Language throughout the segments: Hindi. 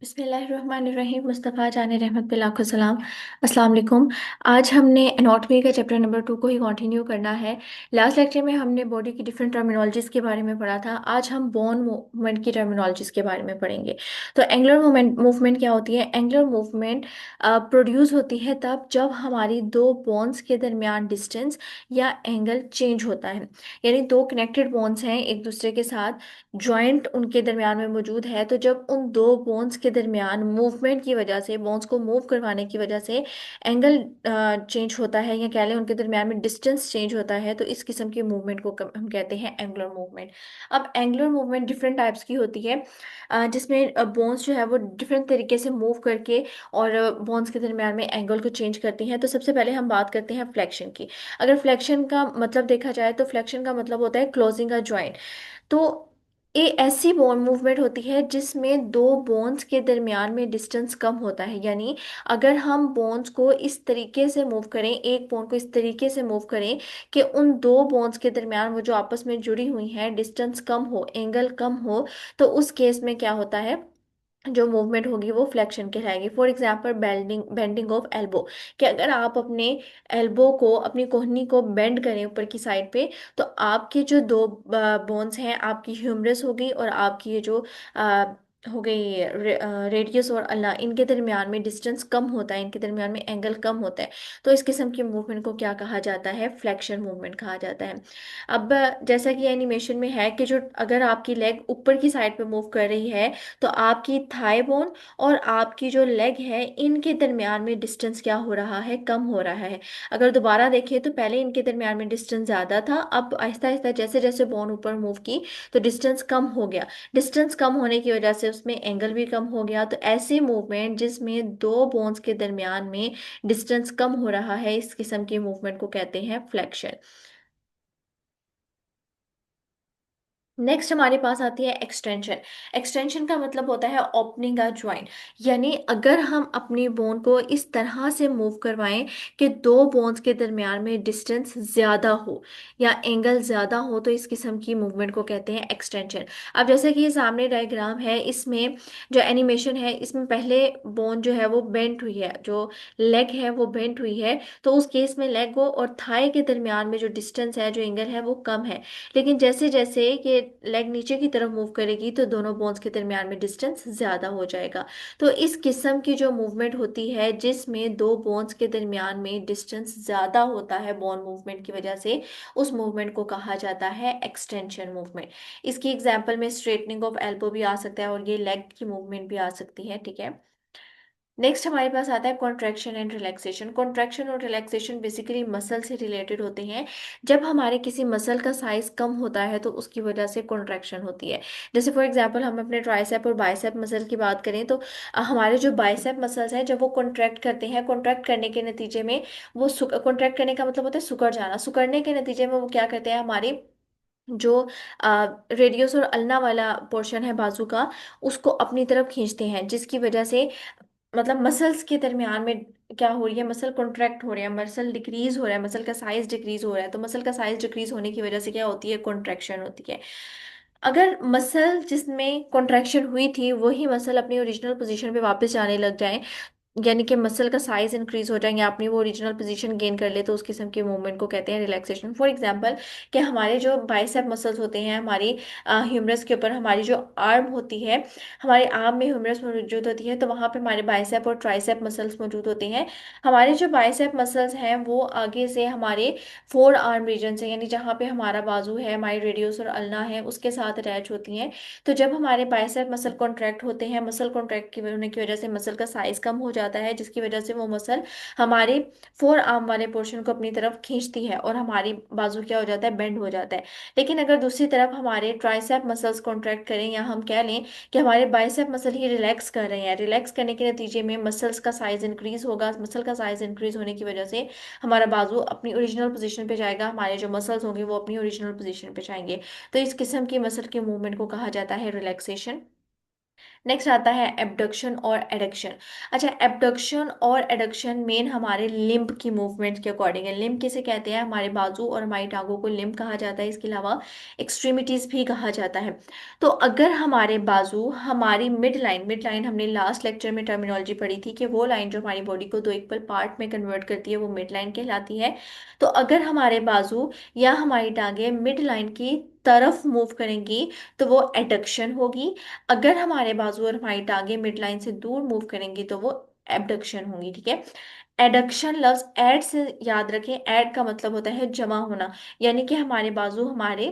बिस्मिल्लाहिर्रहमानिर्रहीम। मुस्तफ़ा जान रहमत पे लाखों सलाम। अस्सलाम वालेकुम। आज हमने एनाटॉमी का चैप्टर नंबर 2 को ही कंटिन्यू करना है। लास्ट लेक्चर में हमने बॉडी की डिफरेंट टर्मिनोलॉजीज के बारे में पढ़ा था। आज हम बोन मूवमेंट की टर्मिनोलॉजीज के बारे में पढ़ेंगे। तो एंगुलर मूवमेंट क्या होती है? एंगुलर मूवमेंट प्रोड्यूस होती है तब जब हमारी दो बोन्स के दरमियान डिस्टेंस या एंगल चेंज होता है। यानी दो कनेक्टेड बोन्स हैं एक दूसरे के साथ, जॉइंट उनके दरमियान में मौजूद है, तो जब उन दो बोन्स के दरमियान मूवमेंट की वजह से, बोन्स को मूव करवाने की वजह से एंगल चेंज होता है, या कह लें उनके दरमियान में डिस्टेंस चेंज होता है, तो इस किस्म की मूवमेंट को हम कहते हैं एंगुलर मूवमेंट। अब एंगुलर मूवमेंट डिफरेंट टाइप्स की होती है, जिसमें बोन्स जो है वो डिफरेंट तरीके से मूव करके और बोन्स के दरमियान में एंगल को चेंज करती हैं। तो सबसे पहले हम बात करते हैं फ्लेक्शन की। अगर फ्लेक्शन का मतलब देखा जाए तो फ्लेक्शन का मतलब होता है क्लोजिंग अ जॉइंट। तो ये ऐसी बोन मूवमेंट होती है जिसमें दो बोन्स के दरमियान में डिस्टेंस कम होता है। यानी अगर हम बोन्स को इस तरीके से मूव करें, एक बोन को इस तरीके से मूव करें कि उन दो बोन्स के दरमियान वो जो आपस में जुड़ी हुई हैं डिस्टेंस कम हो, एंगल कम हो, तो उस केस में क्या होता है, जो मूवमेंट होगी वो फ्लेक्शन कहलाएगी। For example bending bending of elbow, कि अगर आप अपने एल्बो को, अपनी कोहनी को बेंड करें ऊपर की साइड पे, तो आपके जो दो बोन्स हैं, आपकी ह्यूमरस होगी और आपकी ये जो अ, हो गई रेडियस और अल्ना, इनके दरमियान में डिस्टेंस कम होता है, इनके दरमियान में एंगल कम होता है। तो इस किस्म की मूवमेंट को क्या कहा जाता है? फ्लेक्शन मूवमेंट कहा जाता है। अब जैसा कि एनिमेशन में है कि जो अगर आपकी लेग ऊपर की साइड पे मूव कर रही है, तो आपकी थाई बोन और आपकी जो लेग है, इनके दरमियान में डिस्टेंस क्या हो रहा है? कम हो रहा है। अगर दोबारा देखें तो पहले इनके दरमियान में डिस्टेंस ज़्यादा था, अब आहिस्ता आहिस्ता जैसे जैसे बोन ऊपर मूव की तो डिस्टेंस कम हो गया। डिस्टेंस कम होने की वजह से उसमें एंगल भी कम हो गया। तो ऐसी मूवमेंट जिसमें दो बोन्स के दरमियान में डिस्टेंस कम हो रहा है, इस किस्म की मूवमेंट को कहते हैं फ्लेक्शन। नेक्स्ट हमारे पास आती है एक्सटेंशन। एक्सटेंशन का मतलब होता है ओपनिंग अ ज्वाइंट। यानी अगर हम अपनी बोन को इस तरह से मूव करवाएं कि दो बोन्स के दरमियान में डिस्टेंस ज़्यादा हो या एंगल ज़्यादा हो, तो इस किस्म की मूवमेंट को कहते हैं एक्सटेंशन। अब जैसे कि ये सामने डायग्राम है, इसमें जो एनिमेशन है, इसमें पहले बोन जो है वो बेंट हुई है, जो लेग है वो बेंट हुई है। तो उस केस में लेग और थाई के दरमियान में जो डिस्टेंस है, जो एंगल है, वो कम है। लेकिन जैसे जैसे ये लेग नीचे की तरफ मूव करेगी तो दोनों बोन्स के दरमियान में डिस्टेंस ज्यादा हो जाएगा। तो इस किस्म की जो मूवमेंट होती है जिसमें दो बोन्स के दरमियान में डिस्टेंस ज्यादा होता है बोन मूवमेंट की वजह से, उस मूवमेंट को कहा जाता है एक्सटेंशन मूवमेंट। इसकी एग्जांपल में स्ट्रेटनिंग ऑफ एल्बो भी आ सकता है और ये लेग की मूवमेंट भी आ सकती है। ठीक है। नेक्स्ट हमारे पास आता है कॉन्ट्रैक्शन एंड रिलैक्सेशन। कॉन्ट्रैक्शन और रिलैक्सेशन बेसिकली मसल से रिलेटेड होते हैं। जब हमारे किसी मसल का साइज कम होता है तो उसकी वजह से कॉन्ट्रैक्शन होती है। जैसे फॉर एग्जांपल हम अपने ट्राइसेप और बाइसेप मसल की बात करें तो हमारे जो बाइसेप मसल्स हैं, जब वो कॉन्ट्रैक्ट करते हैं, कॉन्ट्रैक्ट करने के नतीजे में वो कॉन्ट्रैक्ट करने का मतलब होता है सुकड़ जाना। सुकड़ने के नतीजे में वो क्या करते हैं, हमारी जो रेडियस और अल्ना वाला पोर्शन है बाजू का, उसको अपनी तरफ खींचते हैं, जिसकी वजह से मतलब मसल्स के दरमियान में क्या हो रही है, मसल कॉन्ट्रैक्ट हो रहे हैं, मसल डिक्रीज हो रहा है, मसल का साइज डिक्रीज हो रहा है। तो मसल का साइज डिक्रीज होने की वजह से क्या होती है? कॉन्ट्रैक्शन होती है। अगर मसल जिसमें कॉन्ट्रैक्शन हुई थी वही मसल अपनी ओरिजिनल पोजीशन पे वापस जाने लग जाए, यानी कि मसल का साइज इंक्रीज हो जाए या अपनी वो ओरिजिनल पोजीशन गेन कर ले, तो उस किस्म के मूवमेंट को कहते हैं रिलैक्सेशन। फॉर एग्जांपल कि हमारे जो बाइसेप मसल्स होते हैं, हमारी ह्यूमरस के ऊपर, हमारी जो आर्म होती है, हमारे आर्म में ह्यूमरस मौजूद होती है, तो वहाँ पे हमारे बाइसेप और ट्राइसेप मसल्स मौजूद होते हैं। हमारे जो बाइसेप मसल्स हैं वो आगे से हमारे फोर आर्म रीजन से, यानी जहाँ पे हमारा बाजू है, हमारी रेडियस और अल्ना है, उसके साथ अटैच होती हैं। तो जब हमारे बाइसेप मसल कॉन्ट्रैक्ट होते हैं, मसल कॉन्ट्रैक्ट की होने की वजह से मसल का साइज कम हो जाता है, जिसकी वजह से वो मसल हमारे फोर आर्म वाले पोर्शन को अपनी तरफ खींचती है और हमारी बाजू क्या हो जाता है? बेंड हो जाता है। लेकिन अगर दूसरी तरफ हमारे ट्राइसेप मसल्स कॉन्ट्रैक्ट करें, या हम कह लें कि हमारे बाइसेप मसल ही रिलैक्स कर रहे हैं, रिलैक्स करने के नतीजे में मसल्स का साइज इंक्रीज होगा। मसल का साइज इंक्रीज होने की वजह से हमारा बाजू अपनी ओरिजिनल पोजीशन पे जाएगा, हमारे जो मसल्स होंगे वो अपनी ओरिजिनल पोजीशन पे जाएंगे। तो इस किस्म की मसल के मूवमेंट को कहा जाता है रिलैक्सेशन। नेक्स्ट आता है एबडक्शन और एडक्शन। अच्छा, एबडक्शन और एडक्शन मेन हमारे लिम्ब की मूवमेंट के अकॉर्डिंग है। लिम्ब किसे कहते हैं? हमारे बाजू और हमारी टांगों को लिम्ब कहा जाता है, इसके अलावा एक्सट्रीमिटीज भी कहा जाता है। तो अगर हमारे बाजू, हमारी मिड लाइन हमने लास्ट लेक्चर में टर्मिनोलॉजी पढ़ी थी कि वो लाइन जो हमारी बॉडी को दो इक्वल पार्ट में कन्वर्ट करती है वो मिड लाइन कहलाती है। तो अगर हमारे बाजू या हमारी टांगे मिड लाइन की तरफ मूव करेंगी तो वो एडक्शन होगी। अगर हमारे बाजू और हमारी टांगे मिड लाइन से दूर मूव करेंगी तो वो एबडक्शन होंगी, ठीक है। एडक्शन लफ्ज एड से याद रखें, एड का मतलब होता है जमा होना। यानी कि हमारे बाजू हमारे,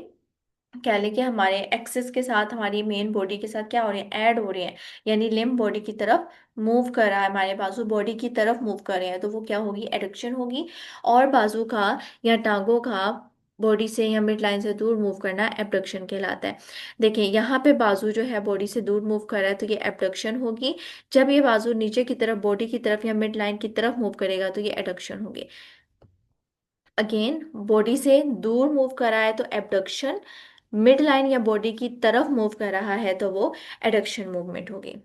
कह लें कि हमारे एक्सिस के साथ, हमारी मेन बॉडी के साथ क्या हो रहे हैं? ऐड हो रहे हैं। यानी लिम्ब बॉडी की तरफ मूव कर रहा है, हमारे बाजू बॉडी की तरफ मूव कर रहे हैं, तो वो क्या होगी? एडक्शन होगी। और बाजू का या टांगों का बॉडी से या मिड लाइन से दूर मूव करना एबडक्शन कहलाता है। देखिए यहाँ पे बाजू जो है बॉडी से दूर मूव कर रहा है तो ये एबडक्शन होगी। जब ये बाजू नीचे की तरफ, बॉडी की तरफ या मिड लाइन की तरफ मूव करेगा तो ये एडक्शन होगी। अगेन, बॉडी से दूर मूव कर रहा है तो एबडक्शन, मिड लाइन या बॉडी की तरफ मूव कर रहा है तो वो एडक्शन मूवमेंट होगी।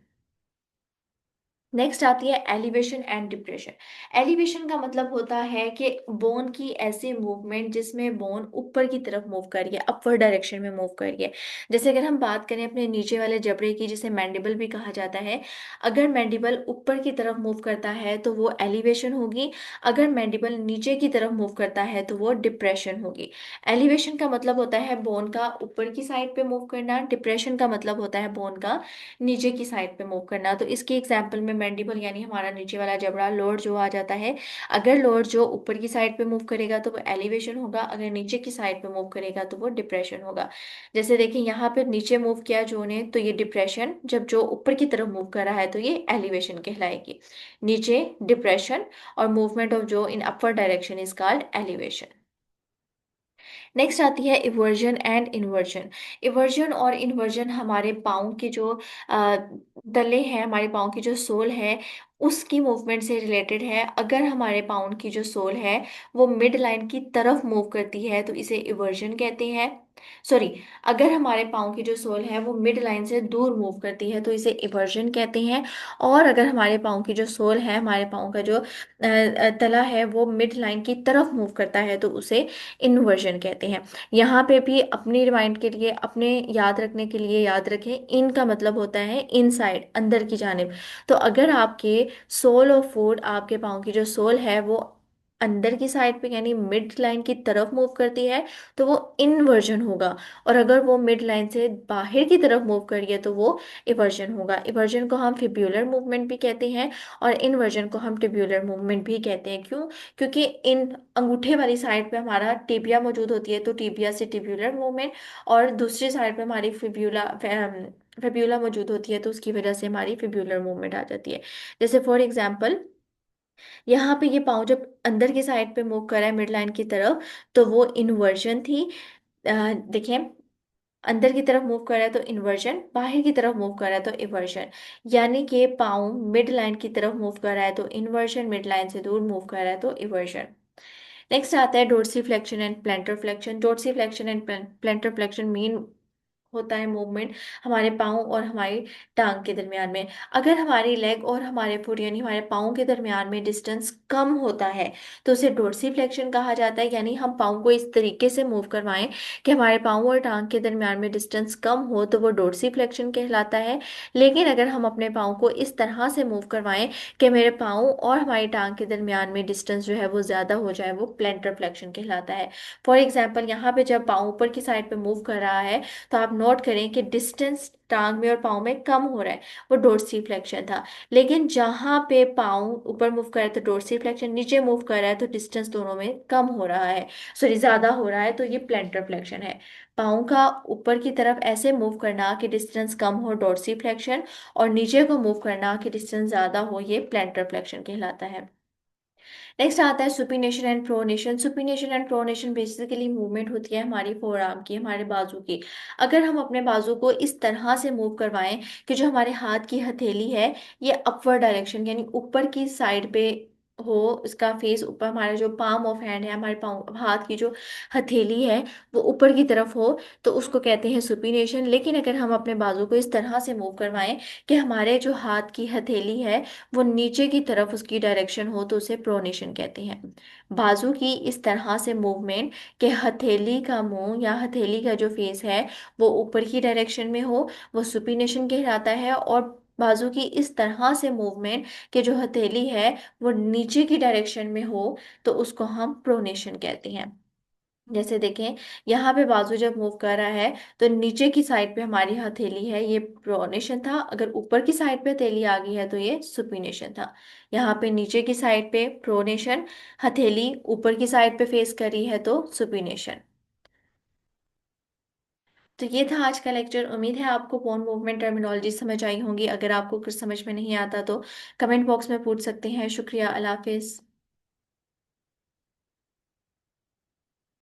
नेक्स्ट आती है एलिवेशन एंड डिप्रेशन। एलिवेशन का मतलब होता है कि बोन की ऐसी मूवमेंट जिसमें बोन ऊपर की तरफ मूव कर रही है, अपवर्ड डायरेक्शन में मूव कर रही है। जैसे अगर हम बात करें अपने नीचे वाले जबड़े की, जिसे मैंडिबल भी कहा जाता है, अगर मैंडिबल ऊपर की तरफ मूव करता है तो वो एलिवेशन होगी। अगर मैंडिबल नीचे की तरफ मूव करता है तो वो डिप्रेशन होगी। एलिवेशन का मतलब होता है बोन का ऊपर की साइड पे मूव करना, डिप्रेशन का मतलब होता है बोन का नीचे की साइड पे मूव करना। तो इसकी एग्जांपल में मैंडिबल यानी हमारा नीचे वाला जबड़ा, लोअर जो आ जाता है। अगर लोअर जो ऊपर की साइड पे मूव करेगा तो वो एलिवेशन होगा, अगर नीचे की साइड पे मूव करेगा तो वो डिप्रेशन होगा। जैसे देखिए यहाँ पे नीचे मूव किया जो ने तो ये डिप्रेशन, जब जो ऊपर की तरफ मूव कर रहा है तो ये एलिवेशन कहलाएगी। नीचे डिप्रेशन और मूवमेंट ऑफ जो in upward direction is called elevation. Next आती है इवर्जन एंड इन्वर्जन। इवर्जन और इन्वर्जन हमारे पाँव के जो अ, तले हैं, हमारे पाँव की जो सोल है उसकी मूवमेंट से रिलेटेड है। अगर हमारे पाँव की जो सोल है वो मिड लाइन की तरफ मूव करती है तो इसे इवर्जन कहते हैं। सॉरी, अगर हमारे पाँव की जो सोल है वो मिड लाइन से दूर मूव करती है तो इसे इवर्जन कहते हैं। और अगर हमारे पाँव की जो सोल है, हमारे पाँव का जो तला है वो मिड लाइन की तरफ मूव करता है तो उसे इन्वर्जन कहते हैं। यहाँ पे भी अपनी रिमाइंड के लिए, अपने याद रखने के लिए याद रखें, इन का मतलब होता है इनसाइड, अंदर की जानिब। तो अगर आपके सोल ऑफ फुट, आपके पाँव की जो सोल है वो अंदर की साइड पे यानी मिड लाइन की तरफ मूव करती है तो वो इन्वर्जन होगा। और अगर वो मिड लाइन से बाहर की तरफ मूव करिए तो वो इवर्जन होगा। इवर्जन को हम फिब्यूलर मूवमेंट भी कहते हैं और इन्वर्जन को हम टिब्यूलर मूवमेंट भी कहते हैं। क्यों? क्योंकि इन अंगूठे वाली साइड पे हमारा टिबिया मौजूद होती है तो टिबिया से टिब्यूलर मूवमेंट, और दूसरी साइड पे हमारी फिब्यूला मौजूद होती है तो उसकी वजह से हमारी फिब्यूलर मूवमेंट आ जाती है। जैसे फॉर एग्जांपल, यहाँ पे ये पाँव जब अंदर की साइड पे मूव कर रहा है मिड लाइन की तरफ तो वो इन्वर्जन थी। देखिए, अंदर की तरफ मूव कर रहा है तो इन्वर्जन, बाहर की तरफ मूव कर रहा है तो इवर्जन। यानी कि पाँव मिड लाइन की तरफ मूव कर रहा है तो इन्वर्जन, मिड लाइन से दूर मूव कर रहा है तो इवर्जन। नेक्स्ट आता है dorsi flexion and planter flexion. Dorsi flexion and planter flexion mean होता है मूवमेंट हमारे पाँव और हमारी टांग के दरमियान में। अगर हमारी लेग और हमारे फुट यानी हमारे पाँव के दरमियान में डिस्टेंस कम होता है तो उसे डोर्सी फ्लेक्शन कहा जाता है। यानी हम पाँव को इस तरीके से मूव करवाएं कि हमारे पाँव और टांग के दरमियान में डिस्टेंस कम हो तो वो डोर्सी फ्लेक्शन कहलाता है। लेकिन अगर हम अपने पाँव को इस तरह से मूव करवाएं कि मेरे पाँव और हमारी टांग के दरमियान में डिस्टेंस जो है वो ज़्यादा हो जाए, वो प्लेंटर फ्लेक्शन कहलाता है। फॉर एग्जाम्पल, यहाँ पे जब पाँव ऊपर की साइड पे मूव कर रहा है तो आप नोट करें कि डिस्टेंस टांग में और पाँव में कम हो रहा है, वो डोर्सी फ्लेक्शन था। लेकिन जहाँ पे पाँव ऊपर मूव कर रहा है तो डोर्सी फ्लेक्शन, नीचे मूव कर रहा है तो डिस्टेंस दोनों में कम हो रहा है, सॉरी ज़्यादा हो रहा है, तो ये प्लेंटर फ्लेक्शन है। पाँव का ऊपर की तरफ ऐसे मूव करना कि डिस्टेंस कम हो, डोर्सी फ्लेक्शन, और नीचे को मूव करना कि डिस्टेंस ज़्यादा हो, ये प्लेंटर फ्लेक्शन कहलाता है। नेक्स्ट आता है supination and pronation. Supination and pronation basically movement होती है हमारी फोर आर्म की, हमारे बाजू की। अगर हम अपने बाजू को इस तरह से मूव करवाएं कि जो हमारे हाथ की हथेली है ये अपवर्ड डायरेक्शन यानी ऊपर की साइड पे हो, इसका फेस ऊपर, हमारा जो पाम ऑफ हैंड है, हमारे पाँव हाथ की जो हथेली है वो ऊपर की तरफ हो, तो उसको कहते हैं सुपीनेशन। लेकिन अगर हम अपने बाजू को इस तरह से मूव करवाएं कि हमारे जो हाथ की हथेली है वो नीचे की तरफ उसकी डायरेक्शन हो, तो उसे प्रोनेशन कहते हैं। बाजू की इस तरह से मूवमेंट कि हथेली का मुंह या हथेली का जो फेस है वो ऊपर की डायरेक्शन में हो, वो सुपीनेशन कहलाता है। और बाजू की इस तरह से मूवमेंट कि जो हथेली है वो नीचे की डायरेक्शन में हो, तो उसको हम प्रोनेशन कहते हैं। जैसे देखें, यहाँ पे बाजू जब मूव कर रहा है तो नीचे की साइड पे हमारी हथेली है, ये प्रोनेशन था। अगर ऊपर की साइड पे हथेली आ गई है तो ये सुपीनेशन था। यहाँ पे नीचे की साइड पे प्रोनेशन, हथेली ऊपर की साइड पे फेस करी है तो सुपीनेशन। तो ये था आज का लेक्चर। उम्मीद है आपको बोन मूवमेंट टर्मिनोलॉजी समझ आई होंगी। अगर आपको कुछ समझ में नहीं आता तो कमेंट बॉक्स में पूछ सकते हैं। शुक्रिया, अल्लाह हाफिज।